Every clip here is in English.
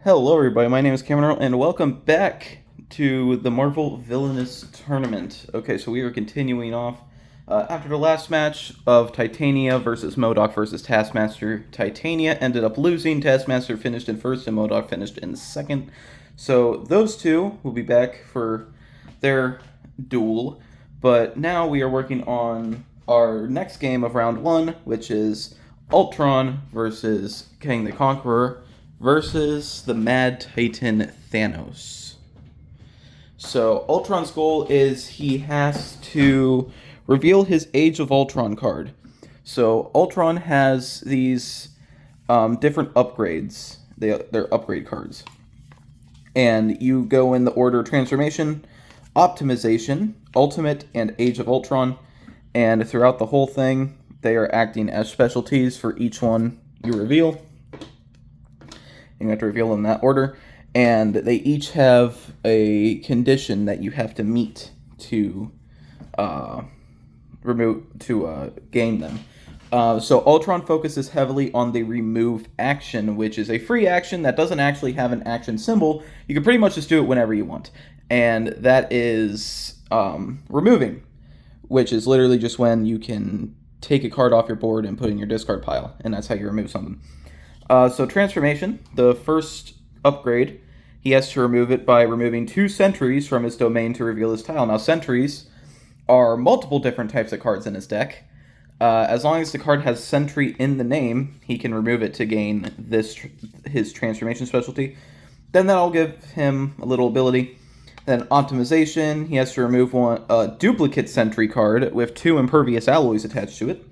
Hello, everybody. My name is Cameron, and welcome back to the Marvel Villainous Tournament. Okay, so we are continuing off after the last match of Titania versus MODOK versus Taskmaster. Titania ended up losing. Taskmaster finished in first, and MODOK finished in second. So those two will be back for their duel. But now we are working on our next game of round one, which is Ultron versus Kang the Conqueror versus the Mad Titan Thanos. So Ultron's goal is he has to reveal his Age of Ultron card. So Ultron has these different upgrades. They're upgrade cards. And you go in the order Transformation, Optimization, Ultimate, and Age of Ultron. And throughout the whole thing, they are acting as specialties for each one you reveal. You have to reveal them in that order, and they each have a condition that you have to meet to gain them. So Ultron focuses heavily on the remove action, which is a free action that doesn't actually have an action symbol. You can pretty much just do it whenever you want, and that is removing, which is literally just when you can take a card off your board and put it in your discard pile, and that's how you remove something. So Transformation, the first upgrade, he has to remove it by removing 2 sentries from his domain to reveal his tile. Now, sentries are multiple different types of cards in his deck. As long as the card has sentry in the name, he can remove it to gain his transformation specialty. Then that'll give him a little ability. Then Optimization, he has to remove a duplicate sentry card with 2 impervious alloys attached to it.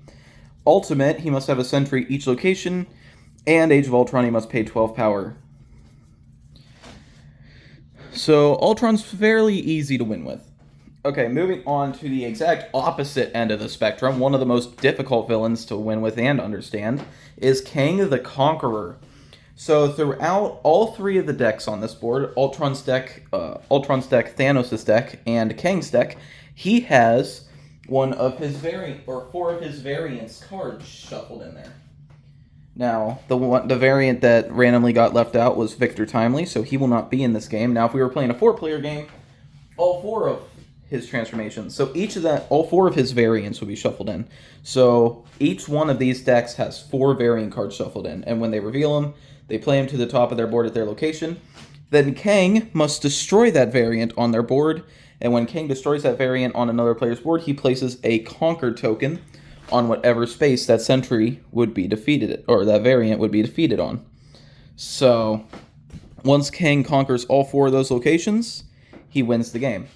Ultimate, he must have a sentry each location. And Age of Ultron, he must pay 12 power. So Ultron's fairly easy to win with. Okay, moving on to the exact opposite end of the spectrum, one of the most difficult villains to win with and understand is Kang the Conqueror. So throughout all 3 of the decks on this board, Ultron's deck, Thanos' deck, and Kang's deck, he has 4 of his variants cards shuffled in there. Now, the variant that randomly got left out was Victor Timely, so he will not be in this game. Now, if we were playing a 4-player game, all 4 of his transformations, so all 4 of his variants will be shuffled in. So each one of these decks has 4 variant cards shuffled in, and when they reveal them, they play them to the top of their board at their location. Then Kang must destroy that variant on their board, and when Kang destroys that variant on another player's board, he places a Conquer token on whatever space that sentry would be defeated, or that variant would be defeated on. So, once Kang conquers all 4 of those locations, he wins the game.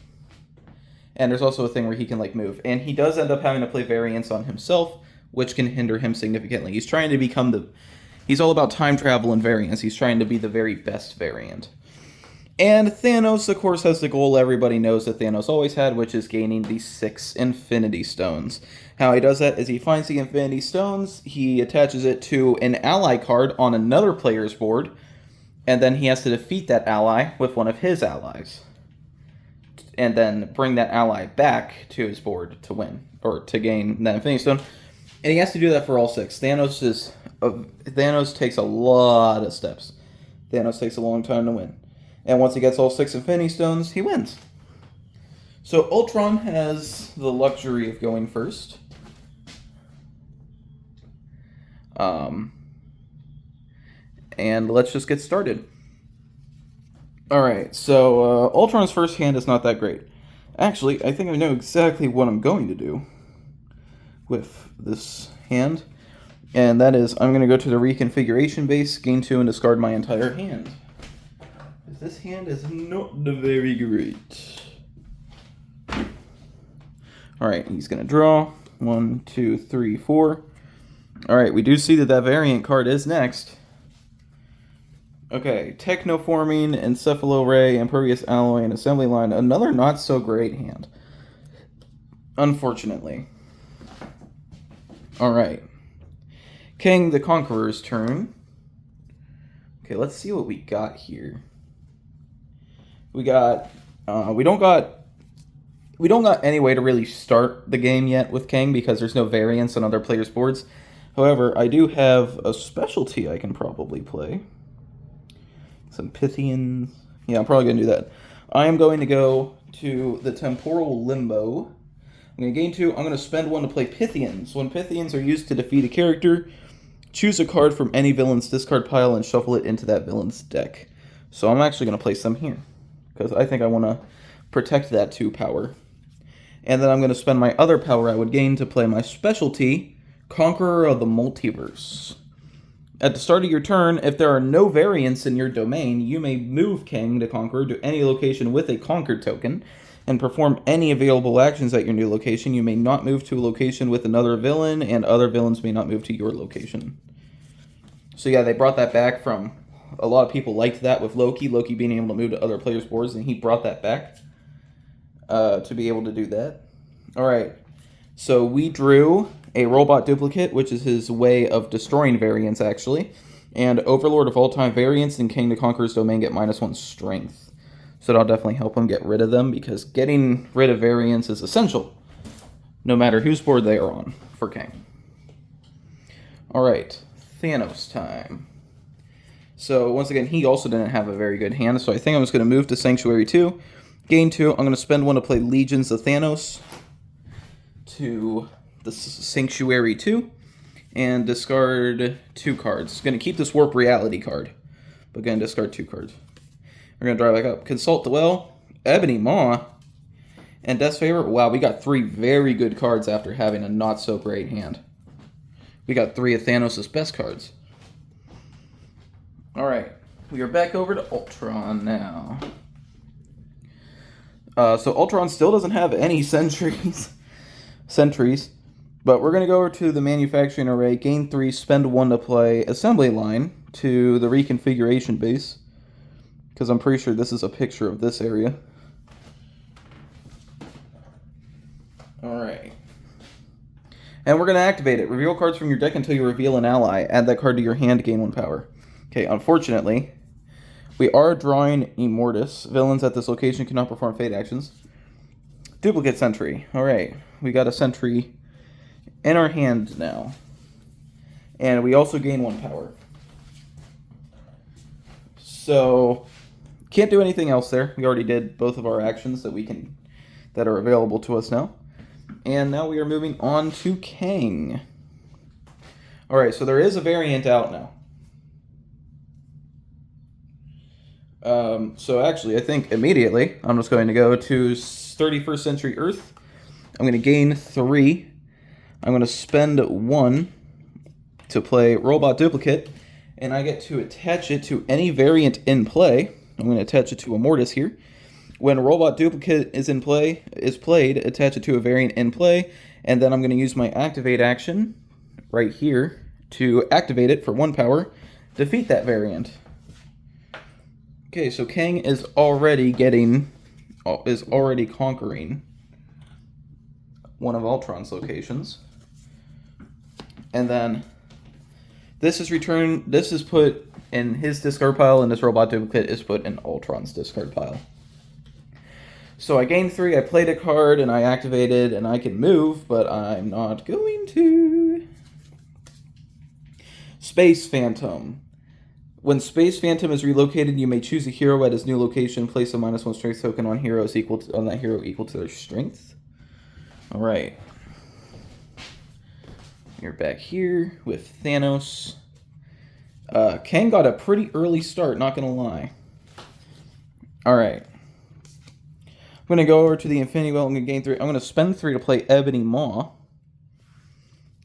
And there's also a thing where he can, move. And he does end up having to play variants on himself, which can hinder him significantly. He's trying to become he's all about time travel and variants. He's trying to be the very best variant. And Thanos, of course, has the goal everybody knows that Thanos always had, which is gaining the 6 Infinity Stones. How he does that is he finds the Infinity Stones, he attaches it to an ally card on another player's board, and then he has to defeat that ally with one of his allies. And then bring that ally back to his board to win, or to gain that Infinity Stone. And he has to do that for all 6. Thanos takes a lot of steps. Thanos takes a long time to win. And once he gets all 6 Infinity Stones, he wins. So Ultron has the luxury of going first. And let's just get started. Alright, so Ultron's first hand is not that great. Actually, I think I know exactly what I'm going to do with this hand. And that is, I'm going to go to the reconfiguration base, gain 2, and discard my entire hand. This hand is not very great. Alright, he's going to draw. 1, 2, 3, 4. Alright, we do see that variant card is next. Okay, Technoforming, Encephalo-Ray, Impervious Alloy, and Assembly Line. Another not-so-great hand. Unfortunately. Alright. Kang the Conqueror's turn. Okay, let's see what we got here. We don't got any way to really start the game yet with Kang because there's no variants on other players' boards. However, I do have a specialty I can probably play. some Pythians. Yeah, I'm probably going to do that. I am going to go to the Temporal Limbo. I'm going to gain 2. I'm going to spend 1 to play Pythians. When Pythians are used to defeat a character, choose a card from any villain's discard pile and shuffle it into that villain's deck. So I'm actually going to place them here, because I think I want to protect that 2 power. And then I'm going to spend my other power I would gain to play my specialty, Conqueror of the Multiverse. At the start of your turn, if there are no variants in your domain, you may move Kang the Conqueror to any location with a Conquered token, and perform any available actions at your new location. You may not move to a location with another villain, and other villains may not move to your location. So yeah, they brought that back from... A lot of people liked that with Loki. Loki being able to move to other players' boards, and he brought that back to be able to do that. Alright, so we drew a Robot Duplicate, which is his way of destroying variants, actually. And Overlord of all-time variants and King the Conqueror's domain get -1 strength. So that'll definitely help him get rid of them, because getting rid of variants is essential, no matter whose board they are on, for Kang. Alright, Thanos time. So, once again, he also didn't have a very good hand, so I think I'm just going to move to Sanctuary 2. Gain 2, I'm going to spend 1 to play Legions of Thanos to the Sanctuary 2, and discard 2 cards. Going to keep this Warp Reality card, but going to discard 2 cards. We're going to draw back up. Consult the Well, Ebony Maw, and Death's Favor. Wow, we got 3 very good cards after having a not-so-great hand. We got 3 of Thanos' best cards. Alright, we are back over to Ultron now. So Ultron still doesn't have any sentries, but we're going to go over to the Manufacturing Array, gain 3, spend 1 to play Assembly Line to the Reconfiguration Base, because I'm pretty sure this is a picture of this area. Alright. And we're going to activate it. Reveal cards from your deck until you reveal an ally. Add that card to your hand, gain 1 power. Okay, unfortunately, we are drawing Immortus. Villains at this location cannot perform fate actions. Duplicate Sentry. Alright, we got a Sentry in our hand now. And we also gain 1 power. So, can't do anything else there. We already did both of our actions that are available to us now. And now we are moving on to Kang. Alright, so there is a variant out now. So actually, I think immediately, I'm just going to go to 31st Century Earth. I'm going to gain 3. I'm going to spend 1 to play Robot Duplicate, and I get to attach it to any variant in play. I'm going to attach it to Immortus here. When Robot Duplicate is played, attach it to a variant in play, and then I'm going to use my Activate action right here to activate it for 1 power, defeat that variant. Okay, so Kang is already conquering one of Ultron's locations. And then this is put in his discard pile, and this Robot Duplicate is put in Ultron's discard pile. So I gained 3, I played a card, and I activated, and I can move, but I'm not going to. Space Phantom. When Space Phantom is relocated, you may choose a hero at his new location, place a -1 strength token on that hero equal to their strength. Alright. You're back here with Thanos. Kang got a pretty early start, not gonna lie. Alright. I'm going to go over to the Infinity Well. I'm going to gain 3. I'm going to spend 3 to play Ebony Maw.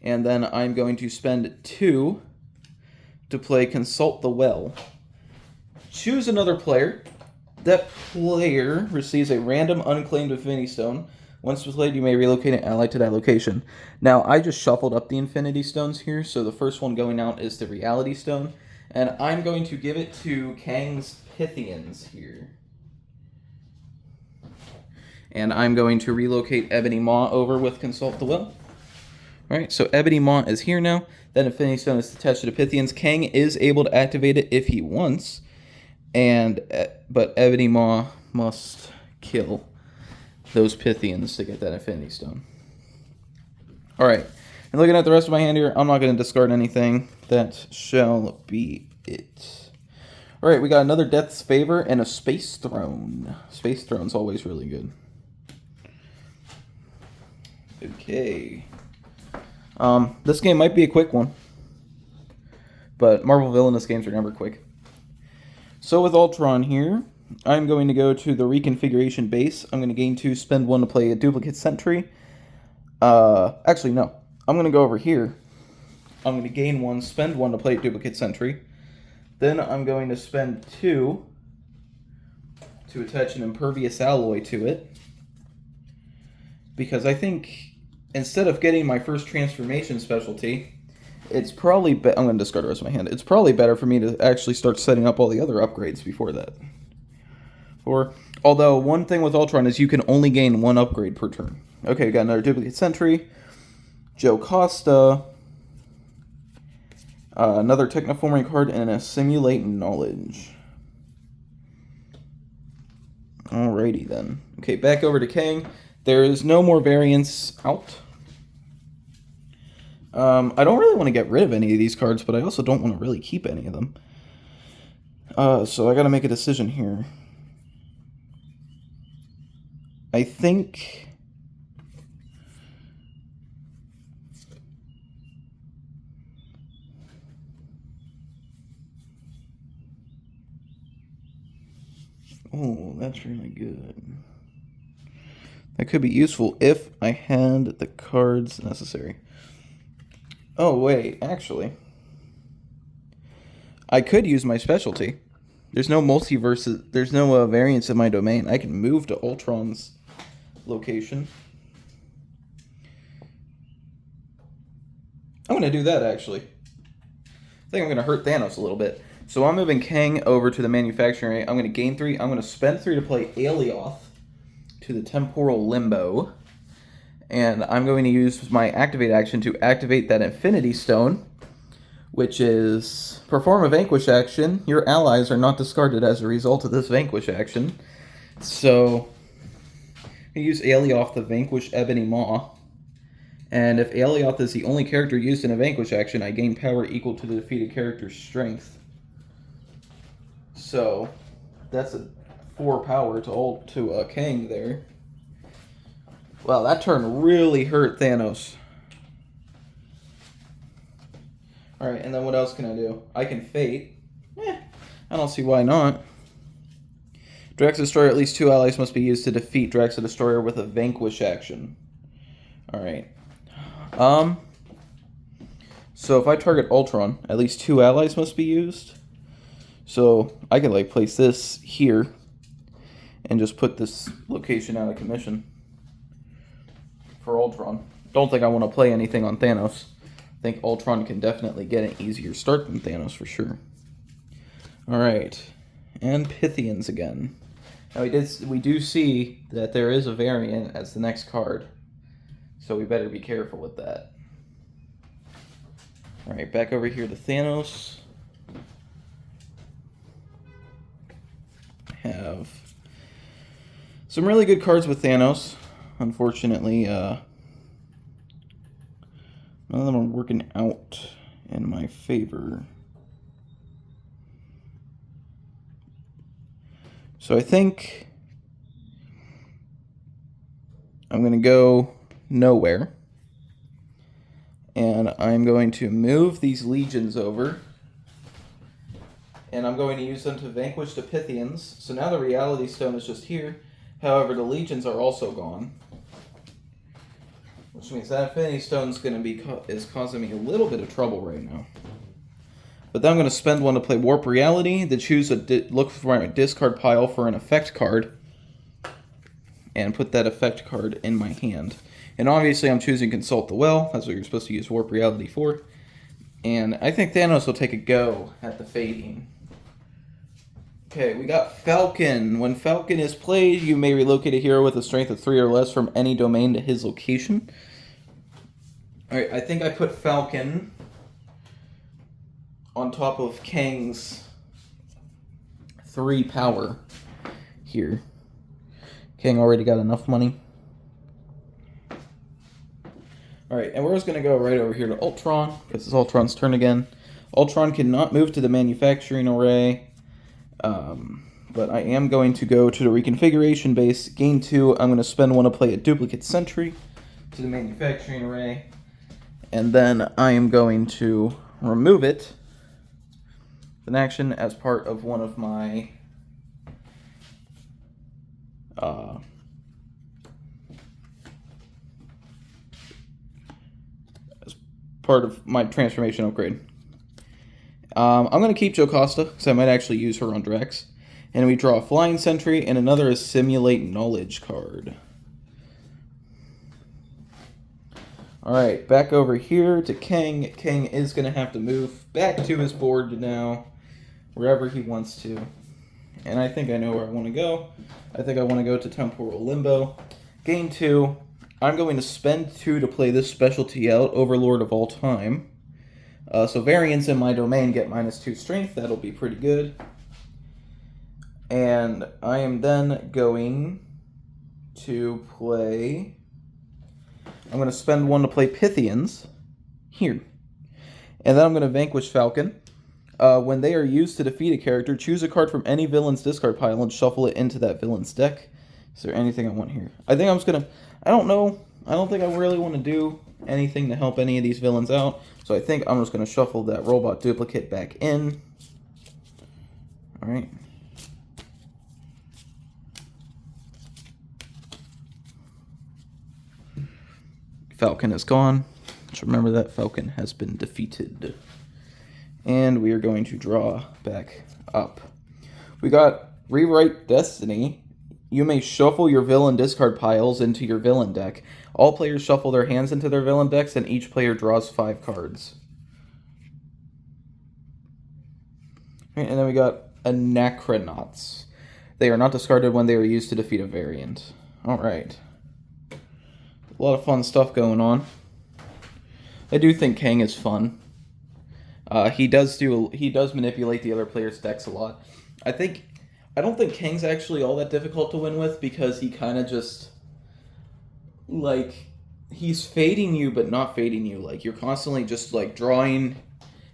And then I'm going to spend 2 to play Consult the Well. Choose another player. That player receives a random unclaimed Infinity Stone. Once played, you may relocate an ally to that location. Now, I just shuffled up the Infinity Stones here, so the first one going out is the Reality Stone. And I'm going to give it to Kang's Pythians here. And I'm going to relocate Ebony Maw over with Consult the Well. Alright, so Ebony Maw is here now. That Infinity Stone is attached to the Pythians. Kang is able to activate it if he wants. But Ebony Maw must kill those Pythians to get that Infinity Stone. Alright, and looking at the rest of my hand here, I'm not going to discard anything. That shall be it. Alright, we got another Death's Favor and a Space Throne. Space Throne's always really good. Okay. This game might be a quick one. But Marvel Villainous games are never quick. So with Ultron here, I'm going to go to the reconfiguration base. I'm going to gain 2, spend 1 to play a duplicate sentry. Actually, no. I'm going to go over here. I'm going to gain 1, spend 1 to play a duplicate sentry. Then I'm going to spend 2 to attach an impervious alloy to it. Because I think instead of getting my first transformation specialty, it's probably I'm going to discard the rest of my hand. It's probably better for me to actually start setting up all the other upgrades before that. Although one thing with Ultron is you can only gain 1 upgrade per turn. Okay, we got another duplicate sentry. Joe Costa. Another Technoforming card and a Simulate Knowledge. Alrighty then. Okay, back over to Kang. There is no more variants out. I don't really want to get rid of any of these cards, but I also don't want to really keep any of them. So I gotta make a decision here. I think... Oh, that's really good. That could be useful if I had the cards necessary. Oh, wait, actually. I could use my specialty. There's no multiverse, there's no variance in my domain. I can move to Ultron's location. I'm going to do that, actually. I think I'm going to hurt Thanos a little bit. So I'm moving Kang over to the manufacturing area. I'm going to gain 3. I'm going to spend 3 to play Alioth to the Temporal Limbo. And I'm going to use my activate action to activate that Infinity Stone, which is perform a Vanquish action. Your allies are not discarded as a result of this Vanquish action. So I use Alioth to Vanquish Ebony Maw. And if Alioth is the only character used in a Vanquish action, I gain power equal to the defeated character's strength. So that's a 4 power to Kang there. Wow, that turn really hurt Thanos. Alright, and then what else can I do? I can Fate. I don't see why not. Drax the Destroyer, at least 2 allies must be used to defeat Drax the Destroyer with a Vanquish action. Alright. So if I target Ultron, at least 2 allies must be used. So I could like place this here and just put this location out of commission for Ultron. Don't think I want to play anything on Thanos. I think Ultron can definitely get an easier start than Thanos for sure. Alright. And Pythians again. Now we do see that there is a variant as the next card. So we better be careful with that. Alright, back over here to Thanos. Have some really good cards with Thanos. Unfortunately, none of them are working out in my favor. So I think I'm going to go nowhere. And I'm going to move these legions over. And I'm going to use them to vanquish the Pythians. So now the Reality Stone is just here. However, the legions are also gone. Which means that Infinity Stone's going to is causing me a little bit of trouble right now. But then I'm going to spend 1 to play Warp Reality, to choose look for my discard pile for an effect card, and put that effect card in my hand. And obviously I'm choosing Consult the Well. That's what you're supposed to use Warp Reality for. And I think Thanos will take a go at the fading. Okay, we got Falcon. When Falcon is played, you may relocate a hero with a strength of 3 or less from any domain to his location. Alright, I think I put Falcon on top of Kang's 3 power here. Kang already got enough money. Alright, and we're just going to go right over here to Ultron, because it's Ultron's turn again. Ultron cannot move to the manufacturing array. But I am going to go to the reconfiguration base. Gain 2, I'm going to spend 1 to play a duplicate sentry to the manufacturing array. And then I am going to remove it in action as part of one of my transformation upgrade. I'm going to keep Jocasta, because I might actually use her on Drex. And we draw a Flying Sentry, and another is Simulate Knowledge card. Alright, back over here to Kang. Kang is going to have to move back to his board now, wherever he wants to. And I think I know where I want to go. I think I want to go to Temporal Limbo. Gain 2. I'm going to spend 2 to play this specialty out, Overlord of All Time. So variants in my domain get -2 strength. That'll be pretty good. And I am then going to play... I'm going to spend 1 to play Pythians here. And then I'm going to Vanquish Falcon. When they are used to defeat a character, choose a card from any villain's discard pile and shuffle it into that villain's deck. Is there anything I want here? I think I'm just going to... I don't know. I don't think I really want to do anything to help any of these villains out. So I think I'm just going to shuffle that robot duplicate back in. Alright. Falcon is gone. Just remember that Falcon has been defeated. And we are going to draw back up. We got Rewrite Destiny. You may shuffle your villain discard piles into your villain deck. All players shuffle their hands into their villain decks, and each player draws 5 cards. And then we got Anachronauts. They are not discarded when they are used to defeat a variant. Alright. A lot of fun stuff going on. I do think Kang is fun. He does manipulate the other players' decks a lot. I don't think Kang's actually all that difficult to win with, because he kind of just, like, he's fading you but not fading you. Like, you're constantly just, like, drawing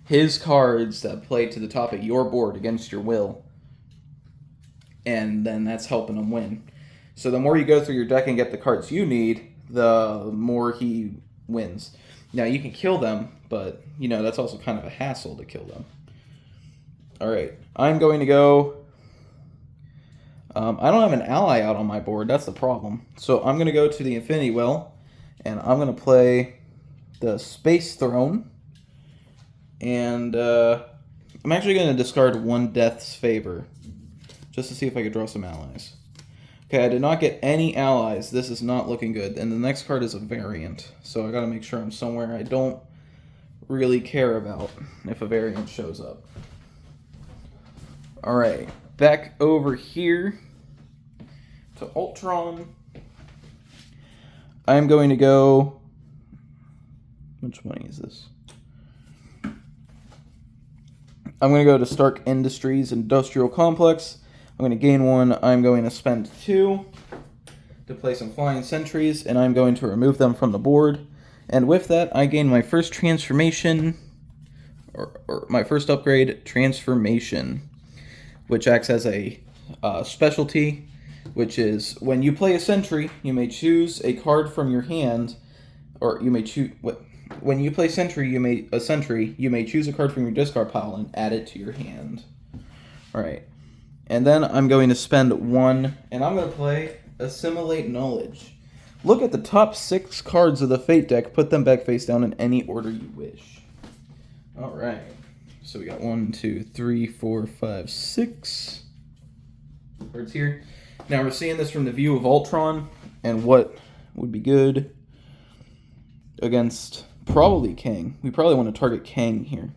his cards that play to the top of your board against your will. And then that's helping him win. So the more you go through your deck and get the cards you need, the more he wins. Now, you can kill them, but, you know, that's also kind of a hassle to kill them. Alright, I'm going to go... I don't have an ally out on my board, that's the problem. So I'm going to go to the Infinity Well, and I'm going to play the Space Throne. And I'm actually going to discard 1 Death's Favor, just to see if I could draw some allies. Okay, I did not get any allies. This is not looking good. And the next card is a variant, so I got to make sure I'm somewhere I don't really care about if a variant shows up. Alright, back over here to Ultron. I'm going to go... Which money is this? I'm going to go to Stark Industries Industrial Complex. I'm going to gain 1. I'm going to spend 2 to play some Flying Sentries, and I'm going to remove them from the board. And with that, I gain my first transformation, or my first upgrade, Transformation, which acts as a specialty, which is when you play a Sentry, you may choose a card from your hand, or you may choose... When you play Sentry, you may choose a card from your discard pile and add it to your hand. Alright. And then I'm going to spend 1, and I'm going to play Assimilate Knowledge. Look at the top 6 cards of the Fate deck, put them back face down in any order you wish. Alright. So we got 1, 2, 3, 4, 5, 6 cards here. Now we're seeing this from the view of Ultron, and what would be good against probably Kang. We probably want to target Kang here.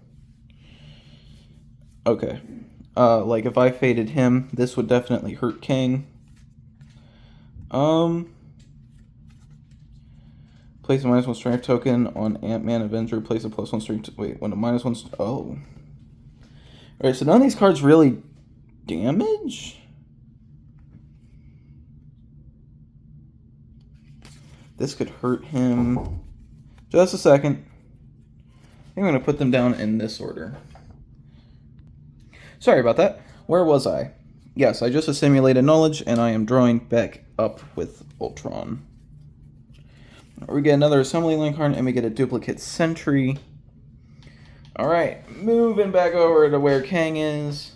Okay. Like if I faded him, this would definitely hurt Kang. Place a -1 strength token on Ant-Man Avenger. Place a +1 strength... Wait, when a -1... Oh. Alright, so none of these cards really damage? This could hurt him. Just a second. I think I'm going to put them down in this order. Sorry about that. Where was I? Yes, I just assimilated knowledge, and I am drawing back up with Ultron. We get another assembly line card, and we get a duplicate sentry. Alright, moving back over to where Kang is.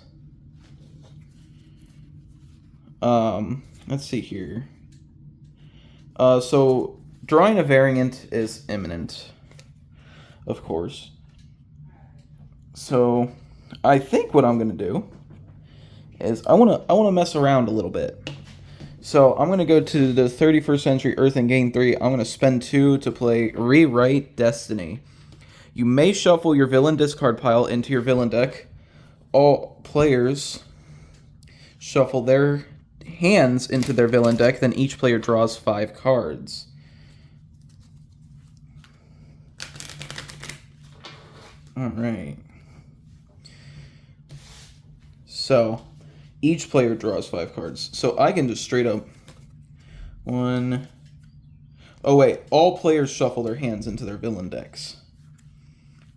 Let's see here. So, drawing a variant is imminent, of course. So, I think what I'm going to do is I want to mess around a little bit. So, I'm going to go to the 31st Century Earth and gain 3. I'm going to spend 2 to play Rewrite Destiny. You may shuffle your villain discard pile into your villain deck. All players shuffle their hands into their villain deck, then each player draws 5 cards. Alright. So, each player draws 5 cards. So I can just straight up... Oh wait, all players shuffle their hands into their villain decks.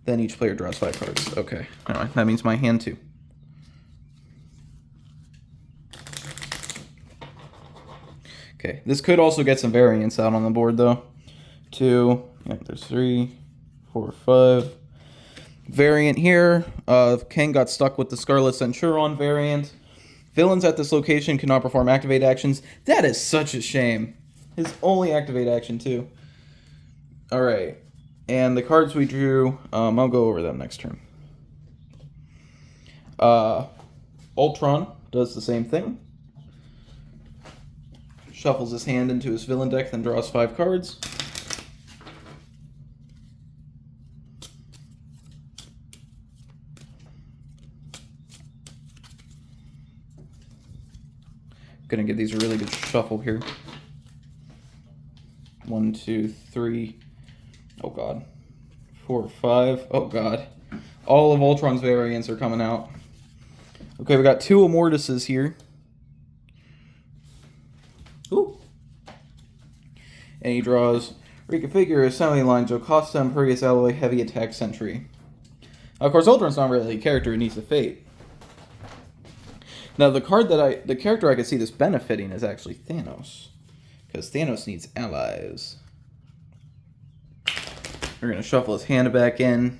Then each player draws 5 cards. Okay, alright, that means my hand too. Okay, this could also get some variance out on the board, though. 2, there's 3, 4, 5. Variant here. Kang got stuck with the Scarlet Centurion variant. Villains at this location cannot perform activate actions. That is such a shame. His only activate action, too. Alright. And the cards we drew, I'll go over them next turn. Ultron does the same thing. Shuffles his hand into his villain deck, then draws 5 cards. Gonna give these a really good shuffle here. 1, 2, 3. Oh god. 4, 5. Oh god. All of Ultron's variants are coming out. Okay, we got 2 Immortuses here. Ooh. And he draws reconfigure assembly line Jocasta Imperious Alloy Heavy Attack Sentry. Of course, Ultron's not really a character who needs a fate. Now, the character I could see this benefiting is actually Thanos, because Thanos needs allies. We're gonna shuffle his hand back in,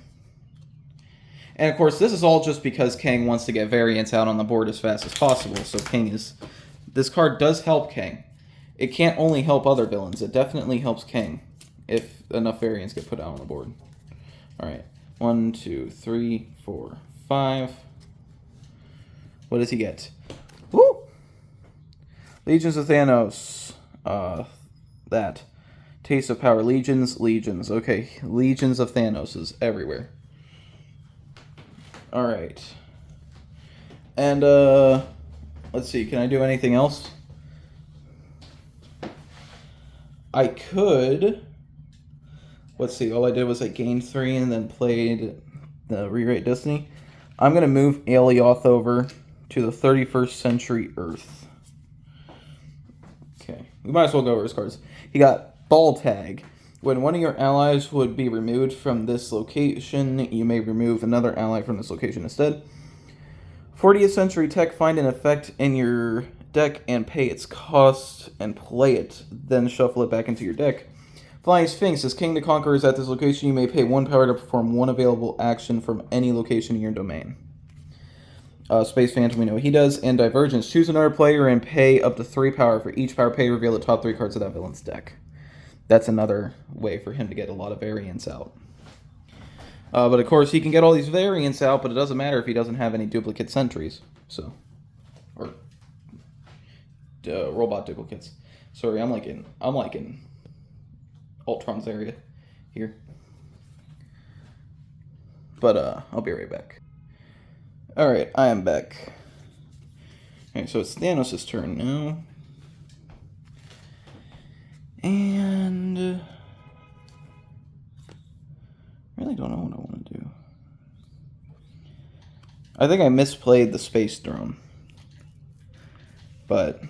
and of course, this is all just because Kang wants to get variants out on the board as fast as possible. So this card does help Kang. It can't only help other villains; it definitely helps Kang if enough variants get put out on the board. All right, 1, 2, 3, 4, 5. What does he get? Woo! Legions of Thanos. That. Taste of Power. Legions. Okay, Legions of Thanos is everywhere. Alright. And, let's see, can I do anything else? I could... Let's see, all I did was I gained 3 and then played the Rewrite Destiny. I'm going to move Alioth over to the 31st Century Earth. Okay, we might as well go over his cards. He got Ball Tag. When one of your allies would be removed from this location, you may remove another ally from this location instead. 40th Century Tech, find an effect in your deck and pay its cost and play it. Then shuffle it back into your deck. Flying Sphinx. As King the Conqueror is at this location, you may pay 1 power to perform 1 available action from any location in your domain. Space Phantom, we know what he does. And Divergence. Choose another player and pay up to 3 power. For each power pay, reveal the top 3 cards of that villain's deck. That's another way for him to get a lot of variants out. But of course, he can get all these variants out, but it doesn't matter if he doesn't have any duplicate sentries. So, or robot duplicates. Sorry, I'm like in Ultron's area here. But I'll be right back. Alright, I am back. Okay, so it's Thanos' turn now. And really don't know what I want to do. I think I misplayed the space drone. But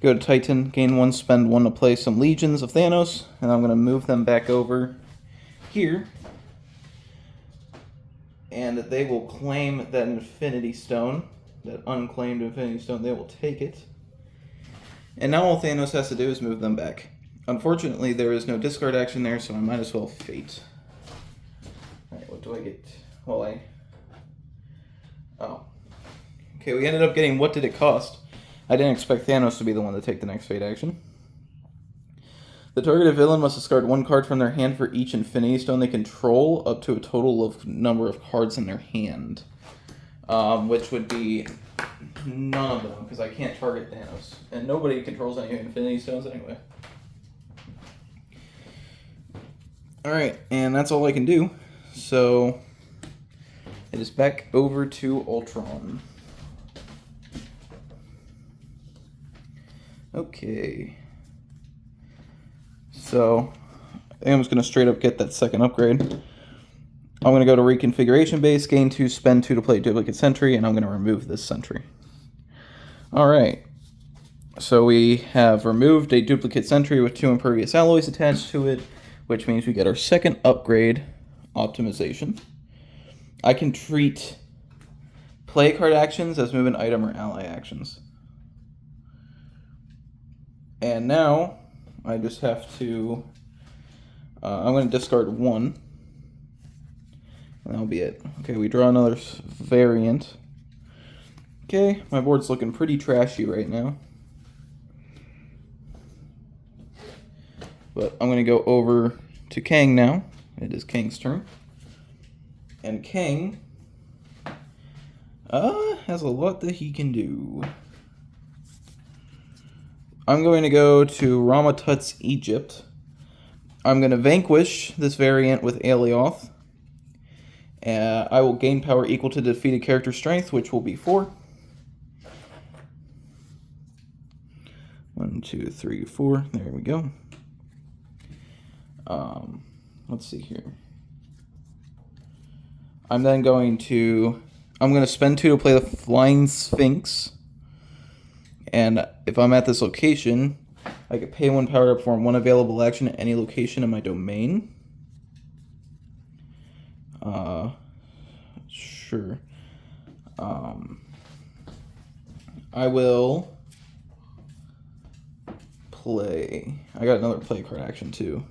go to Titan, gain 1, spend 1 to play some Legions of Thanos, and I'm going to move them back over here. and they will claim that Infinity Stone, that unclaimed Infinity Stone. They will take it. And now all Thanos has to do is move them back. Unfortunately, there is no discard action there, so I might as well Fate. Alright, what do I get? Well, Oh. Okay, we ended up getting What Did It Cost? I didn't expect Thanos to be the one to take the next Fate action. The targeted villain must discard one card from their hand for each Infinity Stone they control, up to a total of number of cards in their hand. Which would be none of them, because I can't target Thanos. And nobody controls any Infinity Stones anyway. Alright, and that's all I can do. So, it is back over to Ultron. Okay. So, I think I'm just going to straight up get that second upgrade. I'm going to go to Reconfiguration Base, gain 2, spend 2 to play Duplicate Sentry, and I'm going to remove this Sentry. Alright. So we have removed a Duplicate Sentry with 2 Impervious Alloys attached to it, which means we get our second upgrade, Optimization. I can treat play card actions as movement item or ally actions. And now, I just have to, I'm going to discard 1. And that'll be it. Okay, we draw another variant. Okay, my board's looking pretty trashy right now. But I'm going to go over to Kang now. It is Kang's turn. And Kang has a lot that he can do. I'm going to go to Ramatut's Egypt. I'm going to vanquish this variant with Alioth. I will gain power equal to defeated character strength, which will be 4. 1, 2, 3, 4. There we go. Let's see here. I'm then going to spend 2 to play the Flying Sphinx. And if I'm at this location, I could pay 1 power to perform 1 available action at any location in my domain. Sure. I will play. I got another play card action too.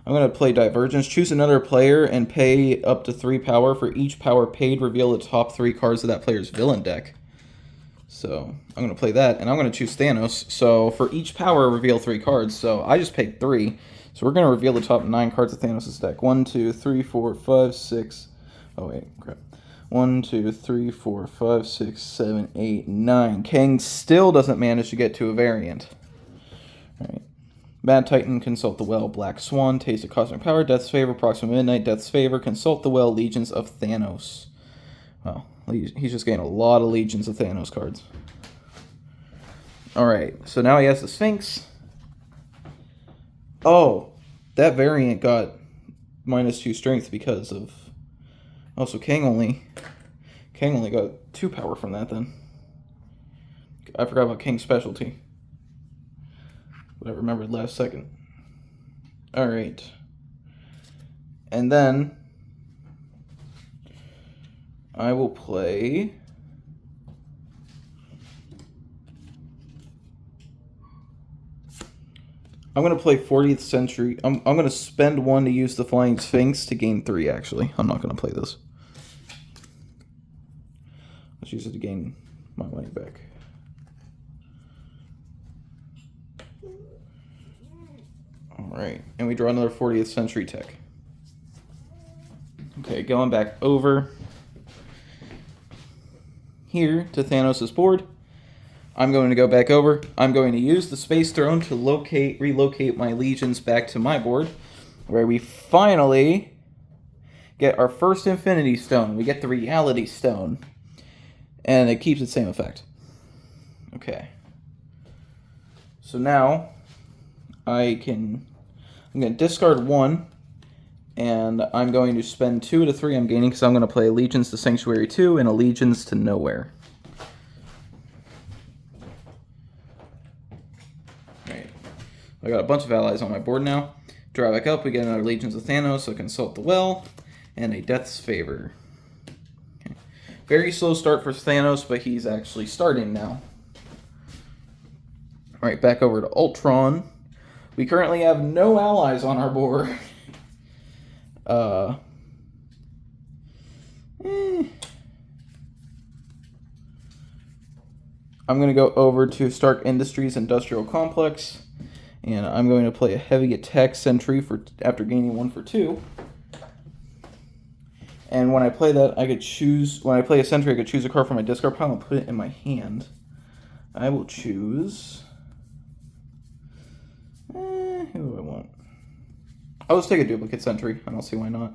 I'm going to play Divergence. Choose another player and pay up to 3 power. For each power paid, reveal the top 3 cards of that player's villain deck. So I'm going to play that, and I'm going to choose Thanos. So for each power, reveal 3 cards. So I just paid 3. So we're going to reveal the top 9 cards of Thanos' deck. 1, 2, 3, 4, 5, 6. Oh, wait, crap. 1, 2, 3, 4, 5, 6, 7, 8, 9. Kang still doesn't manage to get to a variant. All right. Mad Titan, Consult the Well, Black Swan, Taste of Cosmic Power, Death's Favor, Proxima Midnight, Death's Favor, Consult the Well, Legions of Thanos. Well, he's just getting a lot of Legions of Thanos cards. Alright, so now he has the Sphinx. Oh, that variant got -2 strength because of... Oh, so Kang only got 2 power from that then. I forgot about Kang's specialty. But I remembered last second. Alright. And then I will play I'm going to play 40th Century. I'm going to spend 1 to use the Flying Sphinx to gain 3, actually. I'm not going to play this. Let's use it to gain my money back. Alright, and we draw another 40th Century tech. Okay, going back over here to Thanos' board. I'm going to go back over. I'm going to use the Space Throne to relocate my legions back to my board, where we finally get our first Infinity Stone. We get the Reality Stone, and it keeps its same effect. Okay. So now I'm going to discard 1, and I'm going to spend 2 to 3 I'm gaining, because I'm going to play Allegiance to Sanctuary 2 and Allegiance to Nowhere. Right. I got a bunch of allies on my board now. Draw back up, we get another Legions of Thanos, so Consult the Well, and a Death's Favor. Okay. Very slow start for Thanos, but he's actually starting now. Alright, back over to Ultron. We currently have no allies on our board. I'm going to go over to Stark Industries Industrial Complex, and I'm going to play a heavy attack sentry after gaining 1 for 2. And when I play that, when I play a sentry, I could choose a card from my discard pile and put it in my hand. I will choose... who do I want? I'll just take a duplicate sentry. I don't see why not.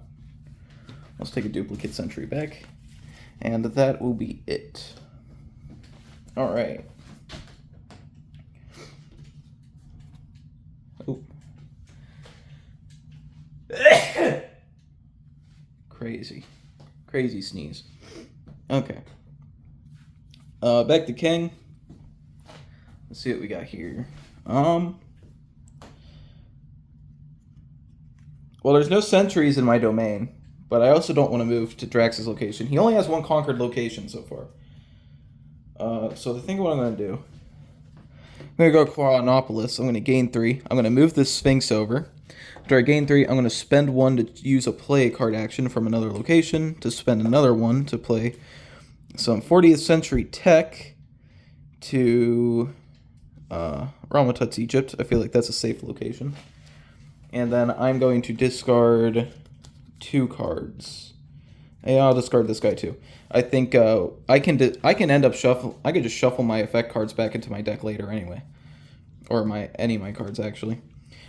Let's take a duplicate sentry back. And that will be it. Alright. Oh. Crazy sneeze. Okay. Back to Kang. Let's see what we got here. Well, there's no sentries in my domain, but I also don't want to move to Drax's location. He only has 1 conquered location so far. So the thing what I'm going to do, I'm going to go Chronopolis. I'm going to gain 3. I'm going to move this Sphinx over. After I gain 3, I'm going to spend 1 to use a play card action from another location, to spend another 1 to play some 40th century tech to Rama-Tut's Egypt. I feel like that's a safe location. And then I'm going to discard 2 cards. Yeah, I'll discard this guy too. I think I can end up I could just shuffle my effect cards back into my deck later anyway, or any of my cards actually.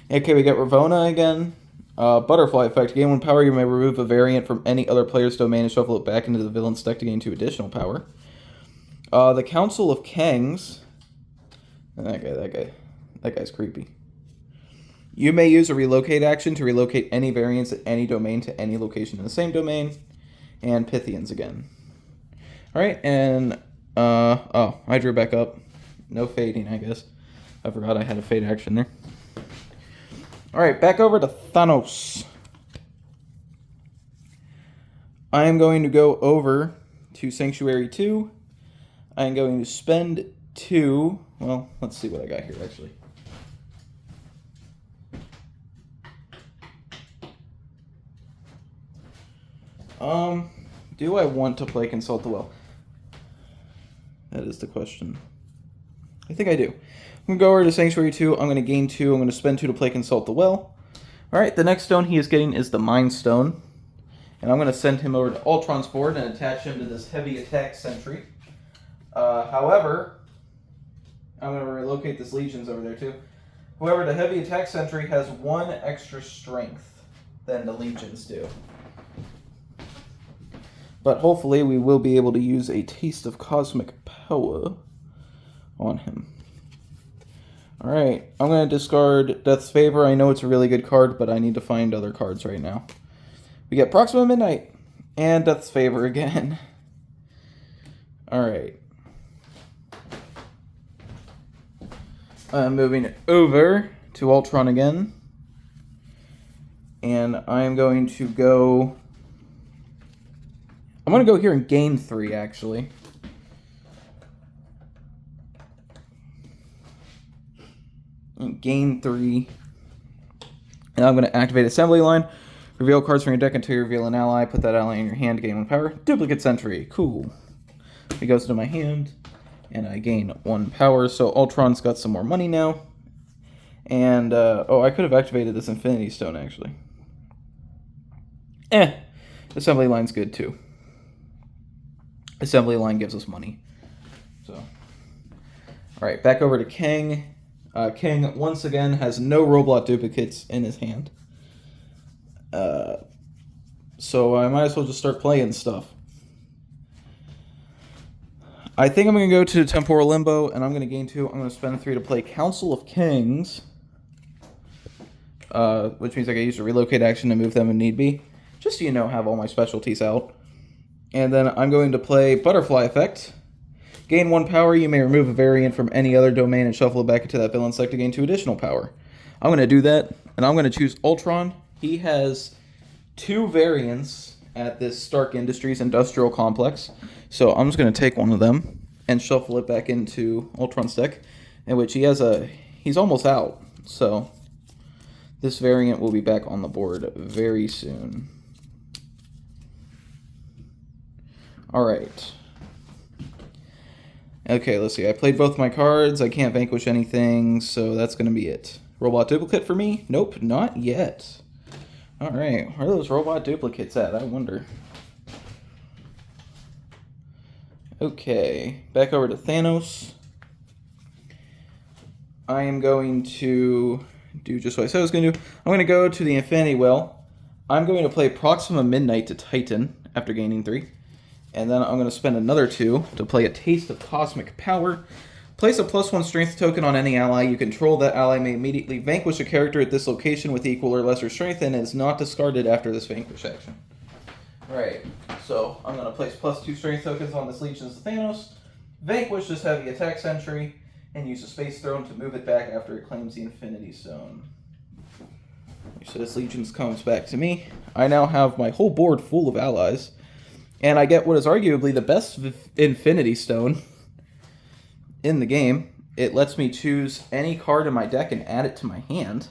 Okay, we got Ravonna again. Butterfly effect. Gain 1 power. You may remove a variant from any other player's domain and shuffle it back into the villain's deck to gain 2 additional power. The Council of Kangs. That guy's creepy. You may use a relocate action to relocate any variants at any domain to any location in the same domain. And Pythians again. Alright, and, I drew back up. No fading, I guess. I forgot I had a fade action there. Alright, back over to Thanos. I am going to go over to Sanctuary 2. I am going to spend 2. Well, let's see what I got here, actually. Do I want to play Consult the Well? That is the question. I think I do. I'm going to go over to Sanctuary 2. I'm going to gain 2. I'm going to spend 2 to play Consult the Well. Alright, the next stone he is getting is the Mind Stone. And I'm going to send him over to Ultron's board and attach him to this heavy attack sentry. However, I'm going to relocate this Legions over there too. However, the heavy attack sentry has 1 extra strength than the Legions do. But hopefully we will be able to use a taste of cosmic power on him. Alright, I'm going to discard Death's Favor. I know it's a really good card, but I need to find other cards right now. We get Proxima Midnight and Death's Favor again. Alright. I'm moving over to Ultron again. And I'm going to go... I'm going to go here and gain 3, actually. And gain 3. And I'm going to activate Assembly Line. Reveal cards from your deck until you reveal an ally. Put that ally in your hand to gain 1 power. Duplicate Sentry. Cool. It goes to my hand. And I gain 1 power. So Ultron's got some more money now. And, oh, I could have activated this Infinity Stone, actually. Assembly Line's good, too. Assembly Line gives us money. So, alright, back over to Kang. Kang, once again, has no Robot duplicates in his hand. So I might as well just start playing stuff. I think I'm going to go to Temporal Limbo, and I'm going to gain 2. I'm going to spend 3 to play Council of Kangs. Which means I can use a relocate action to move them if need be. Just so you know, have all my specialties out. And then I'm going to play Butterfly Effect. Gain 1 power, you may remove a variant from any other domain and shuffle it back into that villain's deck to gain 2 additional power. I'm going to do that. And I'm going to choose Ultron. He has 2 variants at this Stark Industries industrial complex. So I'm just going to take one of them and shuffle it back into Ultron's deck, in which he's almost out. So this variant will be back on the board very soon. Alright. Okay, let's see. I played both my cards. I can't vanquish anything, so that's going to be it. Robot duplicate for me? Nope, not yet. Alright, where are those robot duplicates at? I wonder. Okay, back over to Thanos. I am going to do just what I said I was going to do. I'm going to go to the Infinity Well. I'm going to play Proxima Midnight to Titan after gaining 3. And then I'm going to spend another 2 to play a Taste of Cosmic Power. Place a +1 strength token on any ally you control. That ally may immediately vanquish a character at this location with equal or lesser strength and is not discarded after this vanquish action. Alright, so I'm going to place +2 strength tokens on this Legion's Thanos, vanquish this heavy attack sentry, and use a Space Throne to move it back after it claims the Infinity Stone. So this Legion's comes back to me. I now have my whole board full of allies, and I get what is arguably the best Infinity Stone in the game. It lets me choose any card in my deck and add it to my hand.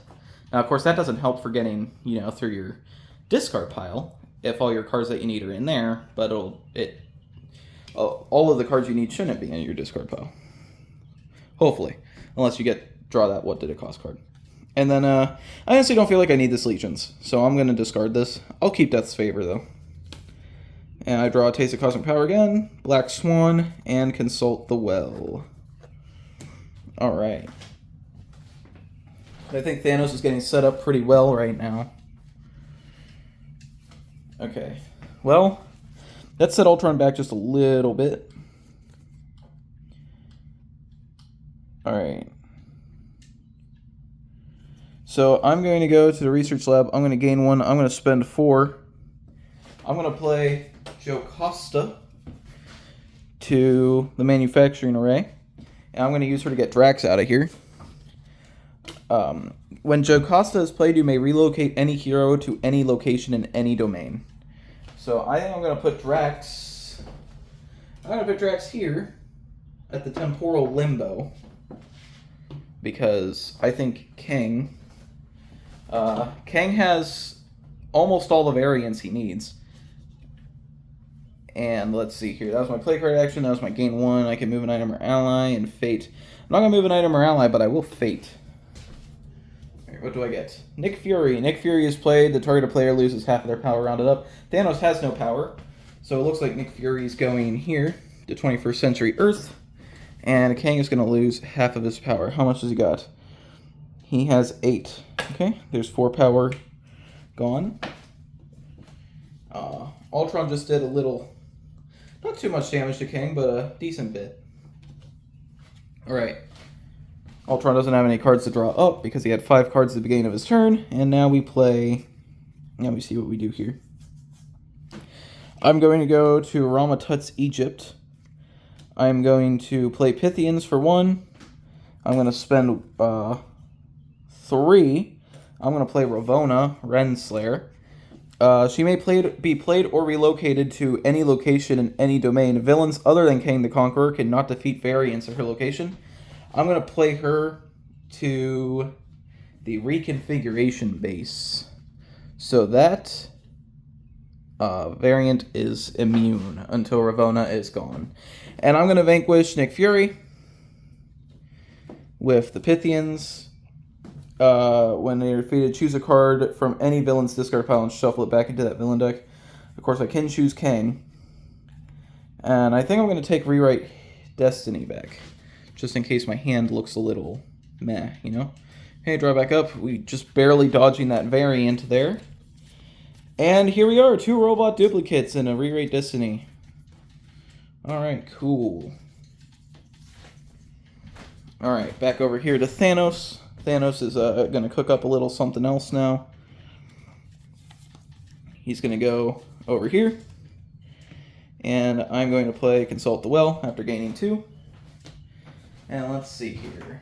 Now, of course, that doesn't help for getting, through your discard pile, if all your cards that you need are in there, but all of the cards you need shouldn't be in your discard pile. Hopefully. Unless you draw that what did it cost card. And then, I honestly don't feel like I need this Legions, so I'm going to discard this. I'll keep Death's Favor, though. And I draw a Taste of Cosmic Power again, Black Swan, and Consult the Well. Alright. I think Thanos is getting set up pretty well right now. Okay. Well, let's set Ultron back just a little bit. Alright. So I'm going to go to the research lab. I'm going to gain 1. I'm going to spend 4. I'm going to play Jocasta to the manufacturing array. And I'm going to use her to get Drax out of here. When Jocasta is played, you may relocate any hero to any location in any domain. So I think I'm going to put Drax... I'm going to put Drax here at the temporal limbo. Because I think Kang... Kang has almost all the variants he needs. And let's see here. That was my play card action. That was my gain 1. I can move an item or ally and fate. I'm not going to move an item or ally, but I will fate. Alright, what do I get? Nick Fury. Nick Fury is played. The targeted player loses half of their power rounded up. Thanos has no power. So it looks like Nick Fury is going here to 21st Century Earth. And Kang is going to lose half of his power. How much does he got? He has 8. Okay, there's 4 power gone. Ultron just did a little, not too much damage to Kang, but a decent bit. Alright. Ultron doesn't have any cards to draw up because he had 5 cards at the beginning of his turn, and now we play, now we see what we do here. I'm going to go to Ramatut's Egypt. I'm going to play Pythians for 1. I'm going to spend 3. I'm going to play Ravonna, Renslayer. She may be played or relocated to any location in any domain. Villains other than Kang the Conqueror cannot defeat variants of her location. I'm going to play her to the reconfiguration base. So that variant is immune until Ravonna is gone. And I'm going to vanquish Nick Fury with the Pythians. When they're defeated, choose a card from any villain's discard pile and shuffle it back into that villain deck. Of course, I can choose Kang. And I think I'm going to take Rewrite Destiny back, just in case my hand looks a little meh, Hey, draw back up. We just barely dodging that variant there. And here we are, 2 robot duplicates and a Rewrite Destiny. Alright, cool. Alright, back over here to Thanos. Thanos is going to cook up a little something else now. He's going to go over here. And I'm going to play Consult the Well after gaining 2. And let's see here.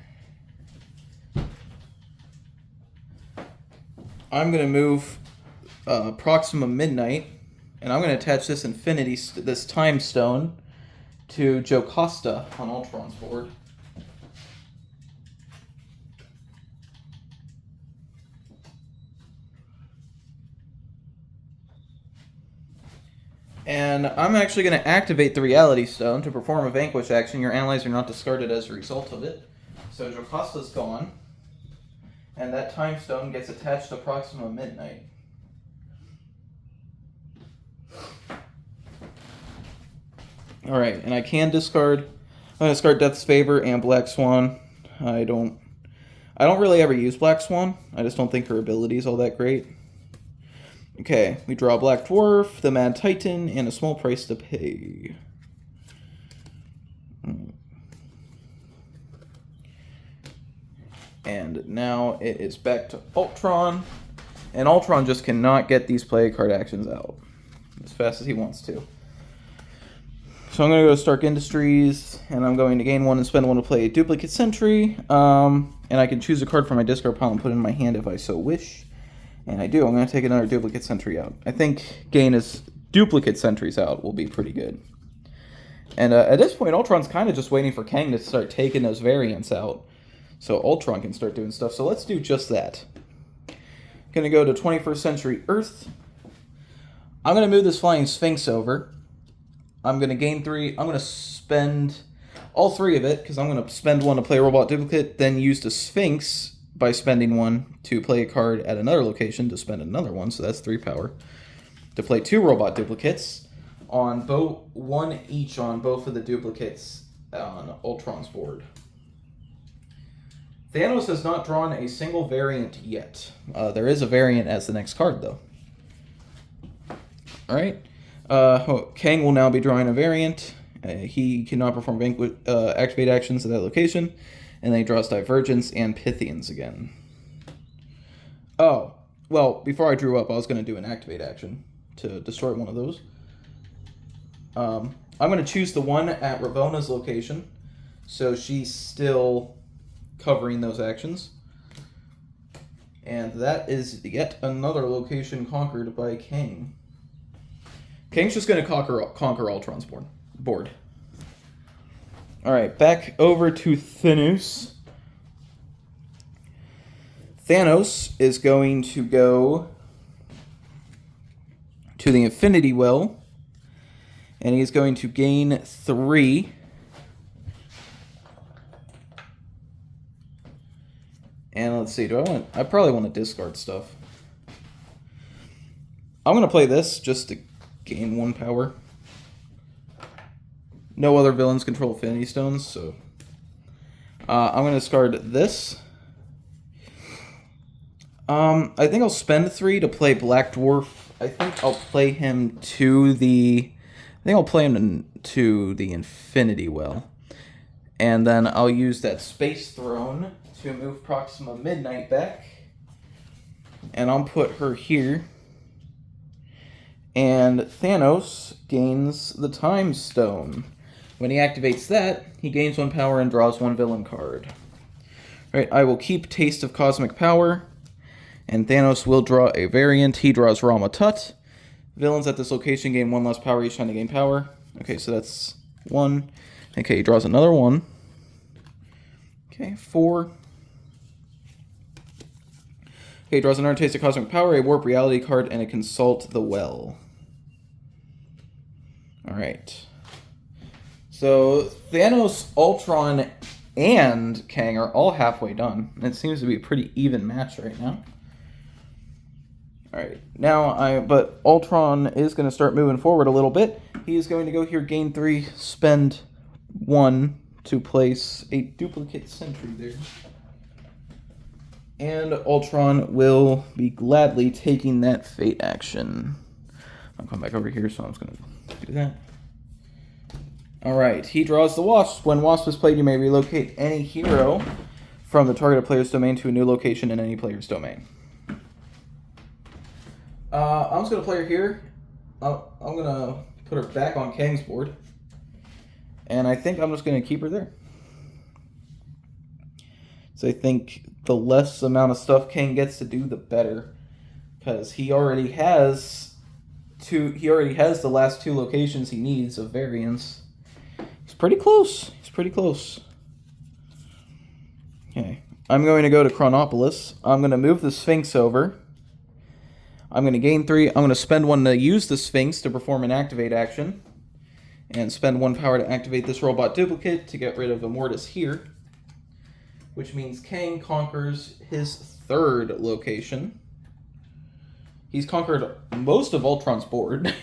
I'm going to move Proxima Midnight, and I'm going to attach this Time Stone to Jocasta on Ultron's board. And I'm actually going to activate the Reality Stone to perform a Vanquish action. Your allies are not discarded as a result of it. So Jocasta's gone. And that Time Stone gets attached to Proxima Midnight. Alright, and I can discard... I'm going to discard Death's Favor and Black Swan. I don't really ever use Black Swan. I just don't think her ability is all that great. Okay, we draw Black Dwarf, the Mad Titan, and a small price to pay. And now it is back to Ultron. And Ultron just cannot get these play card actions out as fast as he wants to. So I'm going to go to Stark Industries, and I'm going to gain 1 and spend 1 to play a Duplicate Sentry. And I can choose a card from my discard pile and put it in my hand if I so wish. And I do. I'm going to take another Duplicate Sentry out. I think gain his Duplicate Sentries out will be pretty good. And at this point, Ultron's kind of just waiting for Kang to start taking those variants out, so Ultron can start doing stuff. So let's do just that. Going to go to 21st Century Earth. I'm going to move this Flying Sphinx over. I'm going to gain 3. I'm going to spend all 3 of it, because I'm going to spend 1 to play a Robot Duplicate, then use the Sphinx by spending 1 to play a card at another location to spend another 1, so that's 3 power. To play 2 Robot Duplicates, on both 1 each on both of the duplicates on Ultron's board. Thanos has not drawn a single variant yet. There is a variant as the next card, though. Alright. Kang will now be drawing a variant. He cannot perform activate actions at that location. And then he draws Divergence and Pythians again. Oh, well, before I drew up, I was going to do an activate action to destroy one of those. I'm going to choose the one at Ravona's location, so she's still covering those actions. And that is yet another location conquered by Kang. Kang's just going to conquer Ultron's board. Alright, back over to Thanos. Thanos is going to go to the Infinity Well, and he's going to gain 3. And let's see, I probably want to discard stuff. I'm going to play this just to gain 1 power. No other villains control Infinity Stones, so I'm going to discard this. I think I'll spend 3 to play Black Dwarf. I think I'll play him to the Infinity Well. And then I'll use that Space Throne to move Proxima Midnight back. And I'll put her here. And Thanos gains the Time Stone. When he activates that, he gains 1 power and draws 1 villain card. Alright, I will keep Taste of Cosmic Power. And Thanos will draw a variant. He draws Rama Tut. Villains at this location gain 1 less power each time they gain power. Okay, so that's 1. Okay, he draws another 1. Okay, 4. Okay, he draws another Taste of Cosmic Power, a Warp Reality card, and a Consult the Well. Alright. So, Thanos, Ultron, and Kang are all halfway done. It seems to be a pretty even match right now. Alright, but Ultron is going to start moving forward a little bit. He is going to go here, gain 3, spend 1 to place a Duplicate Sentry there. And Ultron will be gladly taking that Fate action. I'll come back over here, so I'm just going to do that. Alright, he draws the Wasp. When Wasp is played, you may relocate any hero from the targeted player's domain to a new location in any player's domain. I'm just going to play her here. I'm going to put her back on Kang's board. And I think I'm just going to keep her there. So I think the less amount of stuff Kang gets to do, the better. because he already has the last two locations he needs of variants. He's pretty close. Okay. I'm going to go to Chronopolis. I'm going to move the Sphinx over. I'm going to gain 3. I'm going to spend 1 to use the Sphinx to perform an activate action. And spend 1 power to activate this robot duplicate to get rid of Immortus here. Which means Kang conquers his 3rd location. He's conquered most of Ultron's board.